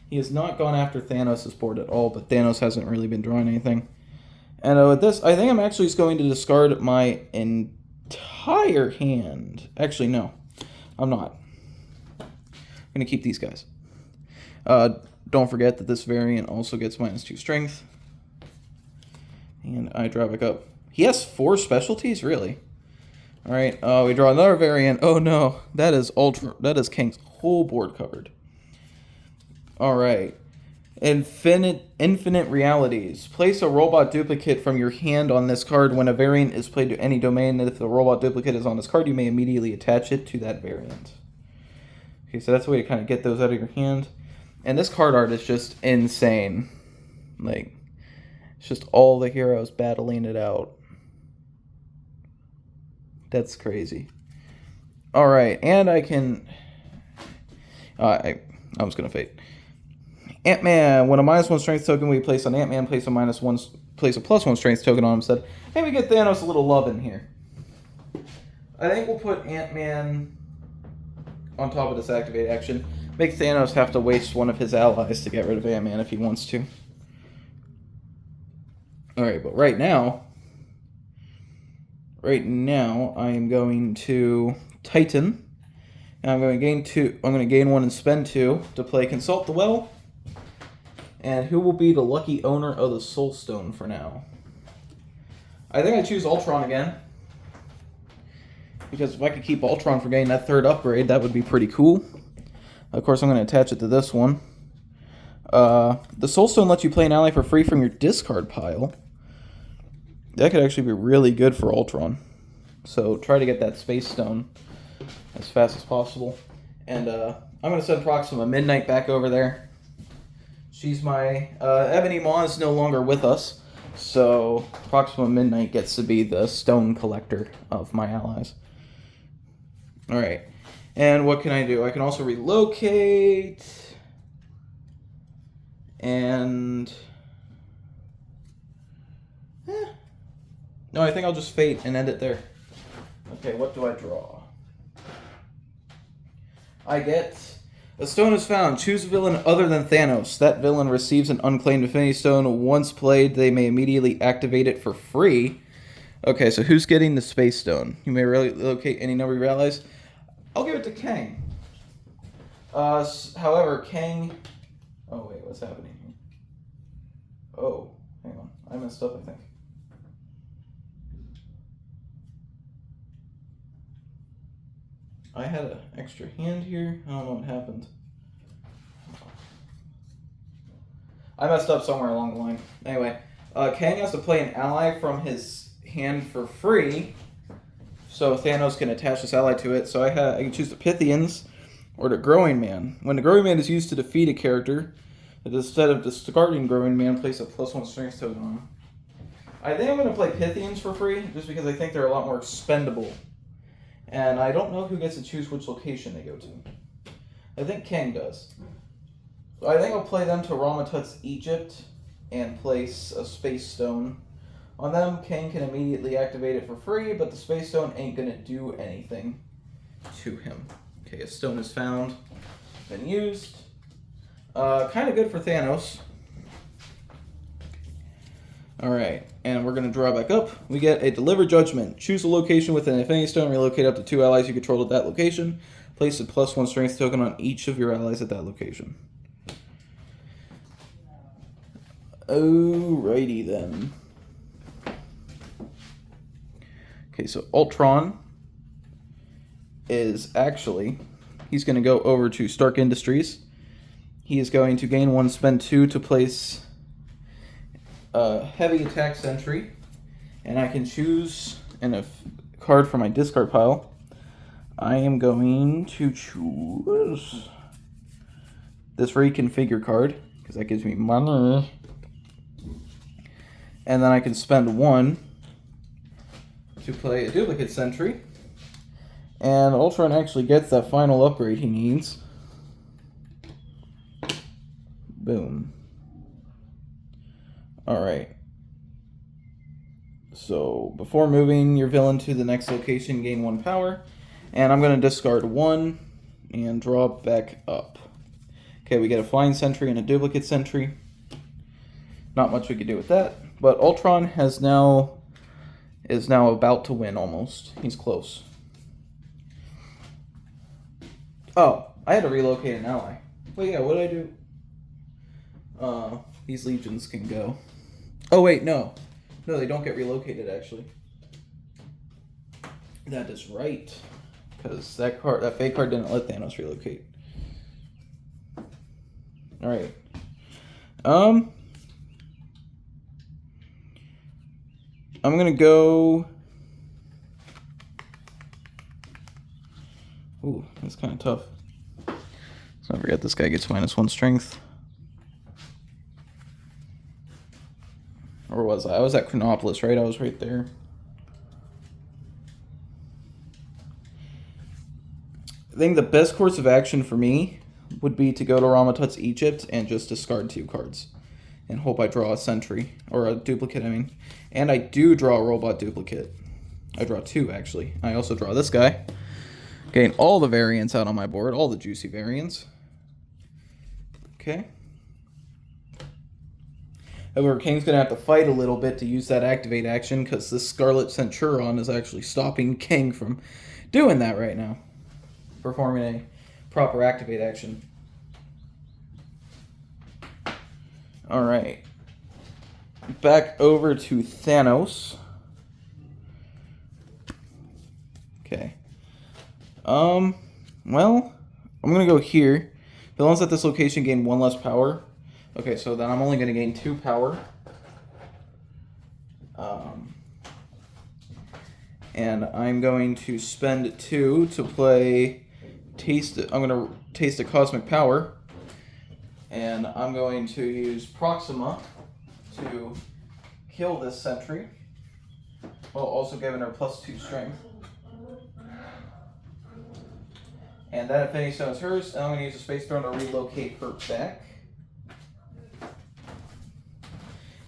He has not gone after Thanos' board at all, but Thanos hasn't really been drawing anything. And with this, I think I'm actually just going to discard my entire hand. Actually, no. I'm not. I'm going to keep these guys. Don't forget that this variant also gets -2 strength. And I draw back up. He has 4 specialties? Really? Alright, we draw another variant. Oh no, that is Kang's whole board covered. Alright. Infinite realities. Place a robot duplicate from your hand on this card. When a variant is played to any domain, if the robot duplicate is on this card, you may immediately attach it to that variant. Okay, so that's a way to kind of get those out of your hand. And this card art is just insane. Like, it's just all the heroes battling it out. That's crazy. Alright, and I can... I was going to fade. Ant-Man. When a -1 strength token we place on Ant-Man, place a +1 strength token on him instead. Hey, we get Thanos a little love in here. I think we'll put Ant-Man on top of this activate action. Make Thanos have to waste one of his allies to get rid of Ant-Man if he wants to. Alright, but right now I am going to Titan. And I'm going to gain 2. I'm going to gain 1 and spend 2 to play Consult the Well. And who will be the lucky owner of the Soul Stone for now? I think I choose Ultron again. Because if I could keep Ultron for getting that 3rd upgrade, that would be pretty cool. Of course, I'm going to attach it to this one. The Soul Stone lets you play an ally for free from your discard pile. That could actually be really good for Ultron. So try to get that Space Stone as fast as possible. And I'm going to send Proxima Midnight back over there. She's my... Ebony Maw is no longer with us. So Proxima Midnight gets to be the stone collector of my allies. Alright. And what can I do? I can also relocate. And... No, I think I'll just fate and end it there. Okay, what do I draw? I get... A stone is found. Choose a villain other than Thanos. That villain receives an unclaimed Infinity Stone. Once played, they may immediately activate it for free. Okay, so who's getting the Space Stone? You may relocate any number of your allies. I'll give it to Kang. However, Kang... Oh, wait, what's happening here? Oh, hang on. I messed up, I think. I had an extra hand here. I don't know what happened. I messed up somewhere along the line. Anyway, Kang has to play an ally from his hand for free, so Thanos can attach this ally to it. So I can choose the Pythians or the Growing Man. When the Growing Man is used to defeat a character, instead of discarding Growing Man, place a +1 strength token on him. I think I'm going to play Pythians for free, just because I think they're a lot more expendable. And I don't know who gets to choose which location they go to. I think Kang does. So I think I'll play them to Ramatut's Egypt and place a Space Stone on them. Kang can immediately activate it for free, but the Space Stone ain't going to do anything to him. Okay, a stone is found. Been used. Kind of good for Thanos. Alright, and we're going to draw back up. We get a Deliver Judgment. Choose a location with an Infinity Stone. Relocate up to 2 allies you control at that location. Place a +1 strength token on each of your allies at that location. Alrighty then. Okay, so Ultron is actually... He's going to go over to Stark Industries. He is going to gain 1, spend 2 to place... heavy attack sentry, and I can choose a card from my discard pile. I am going to choose this reconfigure card, because that gives me money. And then I can spend 1 to play a duplicate sentry. And Ultron actually gets that final upgrade he needs. Boom. Alright. So, before moving your villain to the next location, gain 1 power. And I'm going to discard 1 and draw back up. Okay, we get a flying sentry and a duplicate sentry. Not much we could do with that. But Ultron is now about to win almost. He's close. Oh, I had to relocate an ally. Wait, yeah, what did I do? These legions can go. Oh, wait, no. No, they don't get relocated, actually. That is right. Because that fake card didn't let Thanos relocate. Alright. I'm gonna go... Ooh, that's kind of tough. Let's not forget this guy gets -1 strength. Or was I? I was at Chronopolis, right? I was right there. I think the best course of action for me would be to go to Ramatut's Egypt and just discard 2 cards. And hope I draw a sentry. Or a duplicate, I mean. And I do draw a robot duplicate. I draw 2, actually. I also draw this guy. Gain all the variants out on my board. All the juicy variants. Okay. However, Kang's going to have to fight a little bit to use that activate action, because this Scarlet Centurion is actually stopping Kang from doing that right now. Performing a proper activate action. Alright. Back over to Thanos. Okay. Well, I'm going to go here. Villains at this location gain 1 less power. Okay, so then I'm only going to gain 2 power. And I'm going to spend 2 to play I'm going to taste a cosmic power. And I'm going to use Proxima to kill this sentry, while also giving her +2 strength. And that Infinity Stone is hers, and I'm going to use a Space Throne to relocate her back.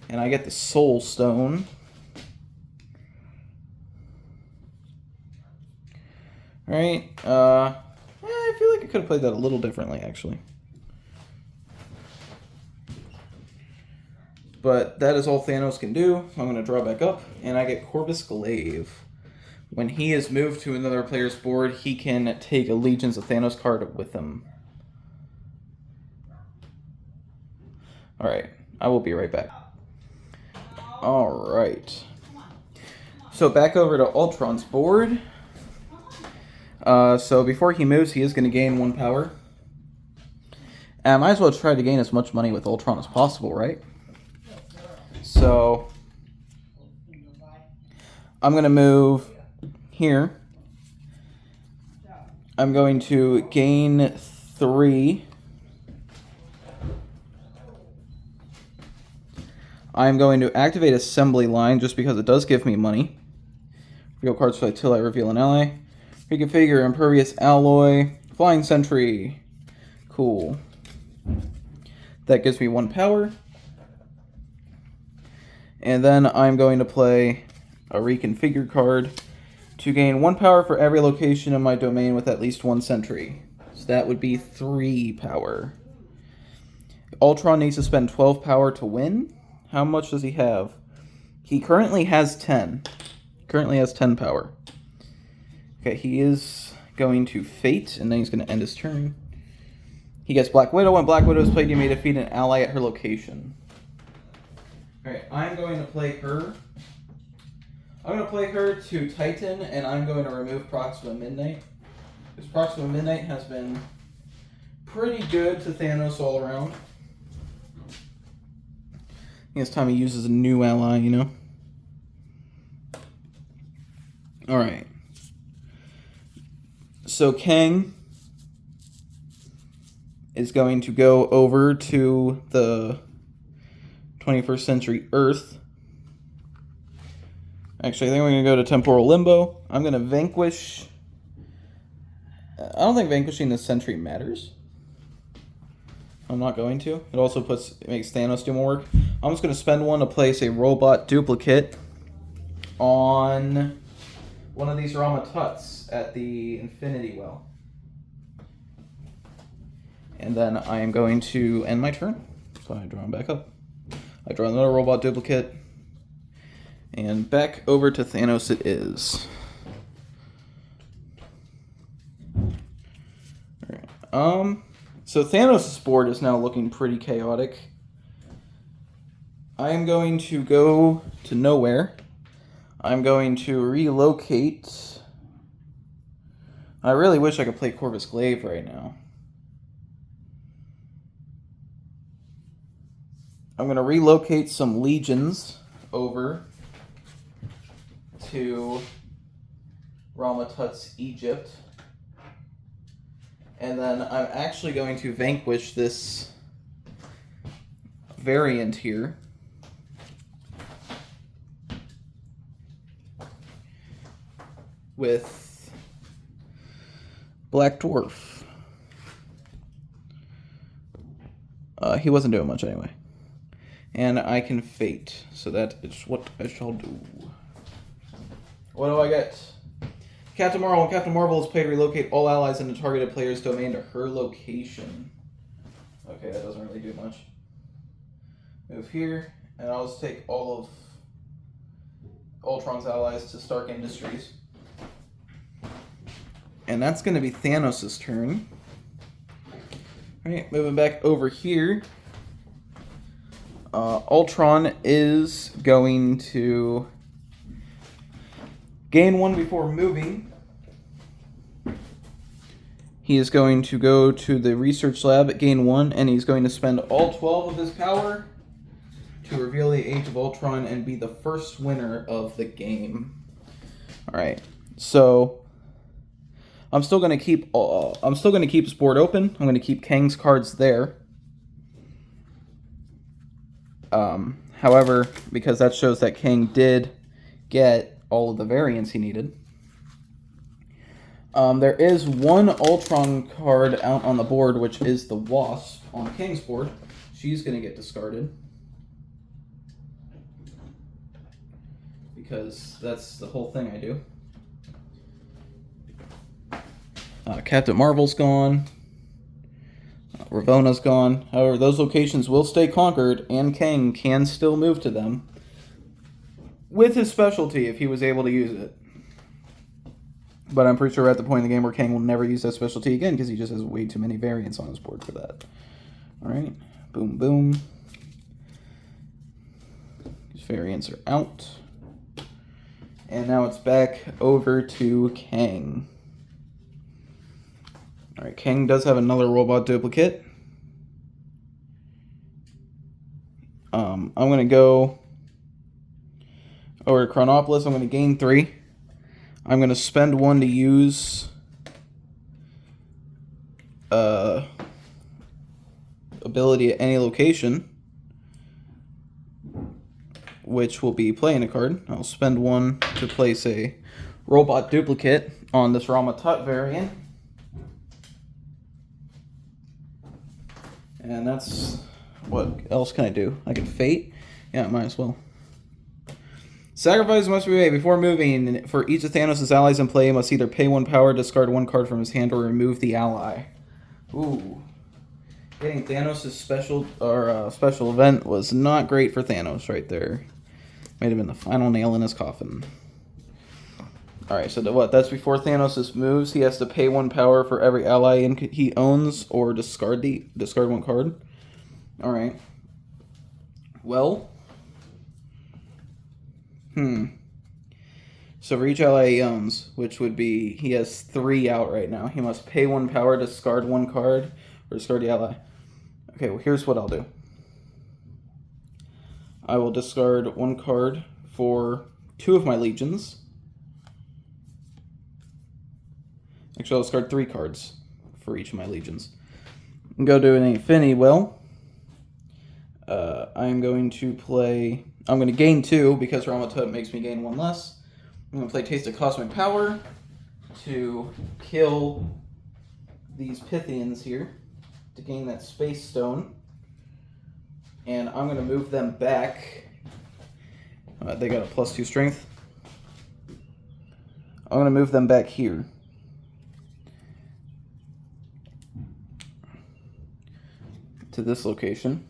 And I get the Soul Stone. Alright, I feel like I could have played that a little differently, actually. But that is all Thanos can do. So I'm going to draw back up, and I get Corvus Glaive. When he is moved to another player's board, he can take a Legions of Thanos card with him. Alright, I will be right back. Alright. So back over to Ultron's board. So before he moves, he is going to gain 1 power. And I might as well try to gain as much money with Ultron as possible, right? So I'm going to move here. I'm going to gain 3. I'm going to activate Assembly Line just because it does give me money. Reveal cards until I reveal an ally. Reconfigure Impervious Alloy. Flying Sentry. Cool. That gives me 1 power. And then I'm going to play a Reconfigure card to gain 1 power for every location in my domain with at least 1 sentry. So that would be 3 power. Ultron needs to spend 12 power to win. How much does he have? He currently has 10. Currently has 10 power. Okay, he is going to Fate, and then he's going to end his turn. He gets Black Widow. When Black Widow is played, you may defeat an ally at her location. Alright, I'm going to play her. I'm going to play her to Titan, and I'm going to remove Proxima Midnight. Because Proxima Midnight has been pretty good to Thanos all around. I think it's time he uses a new ally, you know? Alright. So Kang is going to go over to the 21st century Earth. Actually, I think we're going to go to temporal limbo. I'm going to vanquish... I don't think vanquishing this century matters. I'm not going to. It also makes Thanos do more work. I'm just going to spend one to place a robot duplicate on one of these Rama Tuts at the Infinity Well. And then I am going to end my turn. So I draw him back up. I draw another robot duplicate. And back over to Thanos it is. Alright. So Thanos' board is now looking pretty chaotic. I am going to go to nowhere. I'm going to relocate. I really wish I could play Corvus Glaive right now. I'm going to relocate some legions over to Ramatut's Egypt. And then I'm actually going to vanquish this variant here. With Black Dwarf. He wasn't doing much anyway. And I can fate, so that is what I shall do. What do I get? Captain Marvel. When Captain Marvel is played, relocate all allies in the targeted player's domain to her location. Okay, that doesn't really do much. Move here, and I'll just take all of Ultron's allies to Stark Industries. And that's going to be Thanos' turn. Alright, moving back over here. Ultron is going to gain 1 before moving. He is going to go to the research lab, gain 1, and he's going to spend all 12 of his power to reveal the Age of Ultron and be the first winner of the game. Alright, so I'm still going to keep his board open. I'm going to keep Kang's cards there. However, because that shows that Kang did get all of the variants he needed. There is one Ultron card out on the board, which is the Wasp on Kang's board. She's going to get discarded. Because that's the whole thing I do. Captain Marvel's gone. Ravona's gone. However, those locations will stay conquered, and Kang can still move to them with his specialty if he was able to use it. But I'm pretty sure we're at the point in the game where Kang will never use that specialty again because he just has way too many variants on his board for that. Alright. Boom, boom. These variants are out. And now it's back over to Kang. Alright, Kang does have another robot duplicate. I'm going to go over to Chronopolis. I'm going to gain 3. I'm going to spend 1 to use ability at any location, which will be playing a card. I'll spend 1 to place a robot duplicate on this Ramatut variant. And that's... what else can I do? I can fate? Yeah, might as well. Sacrifice must be made before moving. For each of Thanos' allies in play, he must either pay 1 power, discard 1 card from his hand, or remove the ally. Ooh. Getting Thanos' special event was not great for Thanos right there. Might have been the final nail in his coffin. Alright, so what? That's before Thanos' moves. He has to pay 1 power for every ally he owns, or discard 1 card. Alright. Well. So for each ally he owns, which would be, he has 3 out right now. He must pay 1 power, discard 1 card, or discard the ally. Okay, well here's what I'll do. I will discard 1 card for 2 of my legions. Actually, I'll discard 3 cards for each of my legions. And go to an Infinity Well. I'm going to play... I'm going to gain 2 because Ramatut makes me gain 1 less. I'm going to play Taste of Cosmic Power to kill these Pythians here to gain that Space Stone. And I'm going to move them back. They got a +2 strength. I'm going to move them back here. To this location.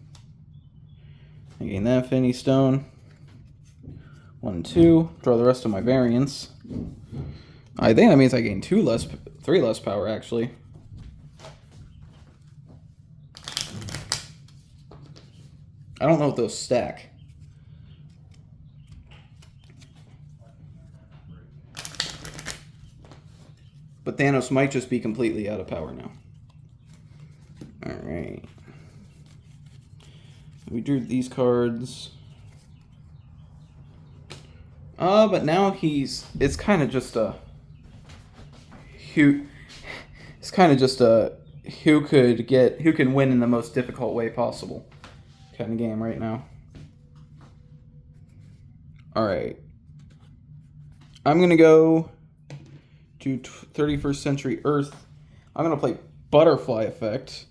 I gain that Infinity Stone. 1, 2. Draw the rest of my variants. I think that means I gain 3 less power, actually. I don't know if those stack. But Thanos might just be completely out of power now. Alright. We drew these cards. But now it's kind of just a who can win in the most difficult way possible kind of game right now. Alright. I'm going to go to 31st Century Earth. I'm going to play Butterfly Effect.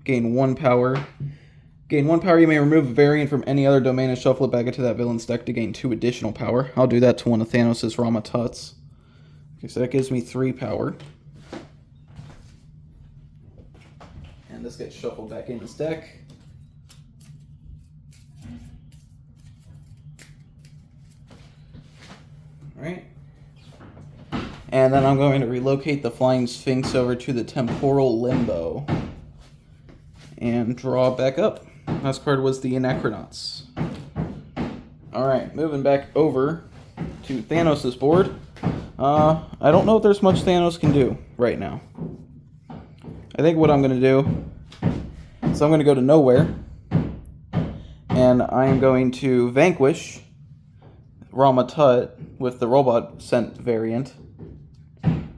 Gain 1 power. Gain 1 power, you may remove a variant from any other domain and shuffle it back into that villain's deck to gain 2 additional power. I'll do that to one of Thanos' Ramatuts. Okay, so that gives me 3 power. And this gets shuffled back in his deck. Alright. And then I'm going to relocate the Flying Sphinx over to the Temporal Limbo. And draw back up. Last card was the Anachronauts. Alright, moving back over to Thanos' board. I don't know if there's much Thanos can do right now. I think what I'm going to do is I'm going to go to nowhere. And I am going to vanquish Ramatut with the Robot Scent variant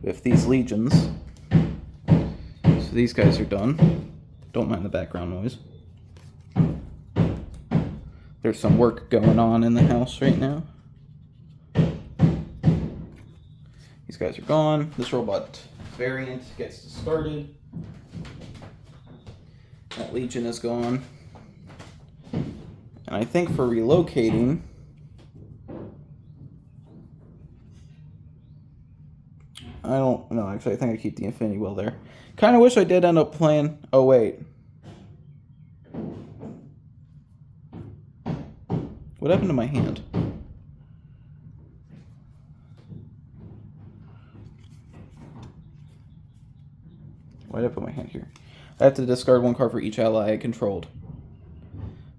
with these legions. So these guys are done. Don't mind the background noise. There's some work going on in the house right now. These guys are gone. This robot variant gets discarded. That legion is gone. And I think for relocating, I don't know. Actually, I think I keep the Infinity Well there. Kind of wish I did end up playing... Oh, wait. What happened to my hand? Why did I put my hand here? I have to discard 1 card for each ally I controlled.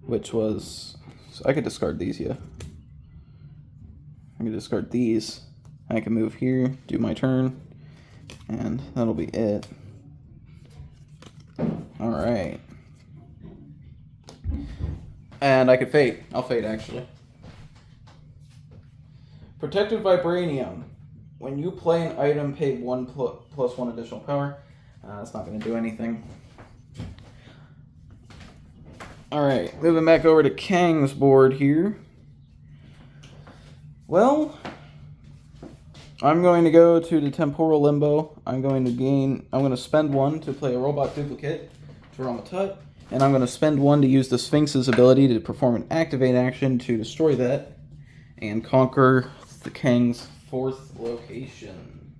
Which was... So I could discard these, yeah. I can discard these. I can move here, do my turn. And that'll be it. Alright. And I could fade. I'll fade, actually. Protected Vibranium. When you play an item, pay 1 plus 1 additional power. That's not going to do anything. Alright, moving back over to Kang's board here. Well, I'm going to go to the Temporal Limbo. I'm going to spend 1 to play a Robot Duplicate to Ramatut. And I'm going to spend 1 to use the Sphinx's ability to perform an Activate action to destroy that and conquer the Kang's 4th location.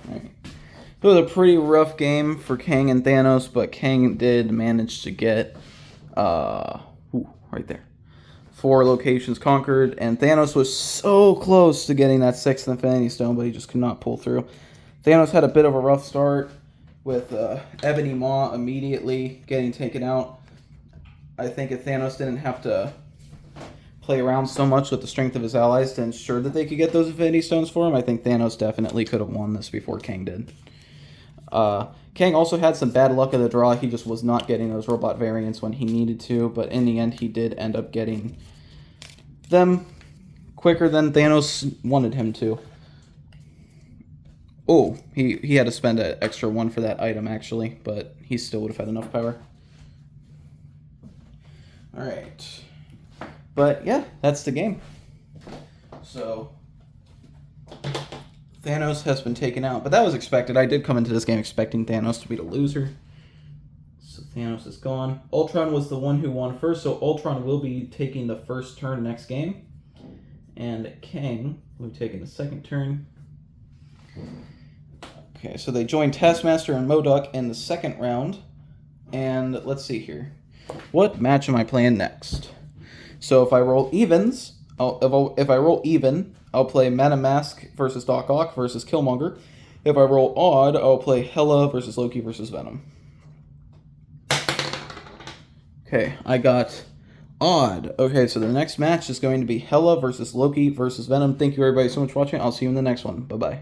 Alright. It was a pretty rough game for Kang and Thanos, but Kang did manage to get, right there, 4 locations conquered, and Thanos was so close to getting that 6th Infinity Stone, but he just could not pull through. Thanos had a bit of a rough start with Ebony Maw immediately getting taken out. I think if Thanos didn't have to play around so much with the strength of his allies to ensure that they could get those Infinity Stones for him, I think Thanos definitely could have won this before Kang did. Kang also had some bad luck of the draw. He just was not getting those robot variants when he needed to, but in the end he did end up getting them. quicker than Thanos wanted him to. Oh, he had to spend an extra 1 for that item, actually, but he still would have had enough power. Alright. But, yeah, that's the game. So, Thanos has been taken out, but that was expected. I did come into this game expecting Thanos to be the loser. So Thanos is gone. Ultron was the one who won first, so Ultron will be taking the first turn next game. And Kang will be taking the second turn. Okay, so they joined Taskmaster and MODOK in the second round. And let's see here. What match am I playing next? So if I roll evens, if I roll even, I'll play MetaMask versus Doc Ock versus Killmonger. If I roll odd, I'll play Hela versus Loki versus Venom. Okay, I got odd. Okay, so the next match is going to be Hela versus Loki versus Venom. Thank you everybody so much for watching. I'll see you in the next one. Bye-bye.